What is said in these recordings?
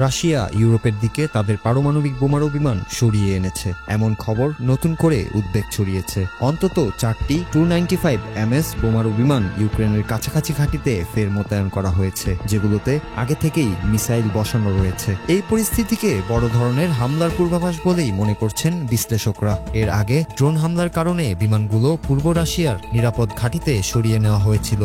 Russia ইউরোপের দিকে তাদের পারমাণবিক বোমারু বিমান সরিয়ে এনেছে এমন খবর নতুন করে উদ্বেগ ছড়িয়েছে। অন্তত 4টি TU-95 বোমারু বিমান ইউক্রেনের কাছাকাছি ঘাঁটিতে ফের মোতায়েন করা হয়েছে, যেগুলোতে আগে থেকেই মিসাইল বসানো রয়েছে। এই পরিস্থিতিকে বড় ধরনের হামলার পূর্বাভাস বলেই মনে করছেন বিশ্লেষকরা। এর আগে ড্রোন হামলার কারণে বিমানগুলো পূর্ব রাশিয়ার নিরাপদ ঘাঁটিতে সরিয়ে নেওয়া হয়েছিল।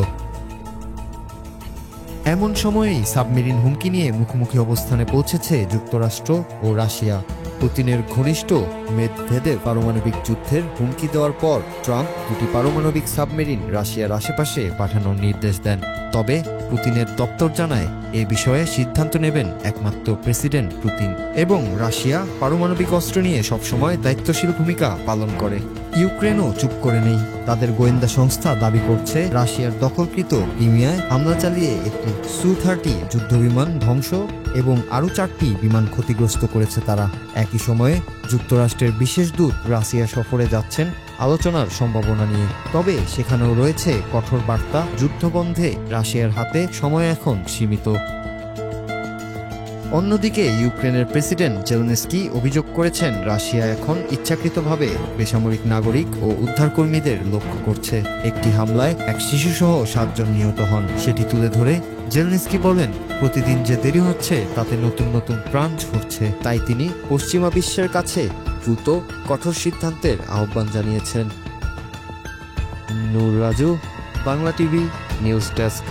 এমন সময়েই সাবমেরিন হুমকি নিয়ে মুখোমুখি অবস্থানে পৌঁছেছে যুক্তরাষ্ট্র ও রাশিয়া। পুতিনের ঘনিষ্ঠ মেদভেদেভ পারমাণবিক যুদ্ধের হুমকি দেওয়ার পর ট্রাম্প দুটি পারমাণবিক সাবমেরিন রাশিয়ার আশেপাশে পাঠানোর নির্দেশ দেন। তবে পুতিনের দপ্তর জানায় এ বিষয়ে সিদ্ধান্ত নেবেন একমাত্র প্রেসিডেন্ট পুতিন, এবং রাশিয়া পারমাণবিক অস্ত্র নিয়ে সবসময় দায়িত্বশীল ভূমিকা পালন করে। ইউক্রেনও চুপ করে নেই। তাদের গোয়েন্দা সংস্থা দাবি করছে রাশিয়ার দখলকৃত ক্রিমিয়ায় হামলা চালিয়ে একটি Su-30 যুদ্ধবিমান ধ্বংস এবং আরও 4টি বিমান ক্ষতিগ্রস্ত করেছে তারা। একই সময়ে যুক্তরাষ্ট্রের বিশেষ দূত রাশিয়া সফরে যাচ্ছেন আলোচনার সম্ভাবনা নিয়ে। তবে সেখানেও রয়েছে কঠোর বার্তা, যুদ্ধবন্ধে রাশিয়ার হাতে সময় এখন সীমিত। অন্যদিকে ইউক্রেনের প্রেসিডেন্ট জেলেনস্কি অভিযোগ করেছেন রাশিয়া এখন ইচ্ছাকৃতভাবে বেসামরিক নাগরিক ও উদ্ধারকর্মীদের লক্ষ্য করছে। একটি হামলায় এক শিশুসহ 7 জন নিহত হন, সেটি তুলে ধরে জেলেনস্কি বলেন, প্রতিদিন যে দেরি হচ্ছে তাতে নতুন নতুন প্রাণ ঝরছে। তাই তিনি পশ্চিমা বিশ্বের কাছে দ্রুত কঠোর সিদ্ধান্তের আহ্বান জানিয়েছেন। Noor Raju, Bangla TV news desk.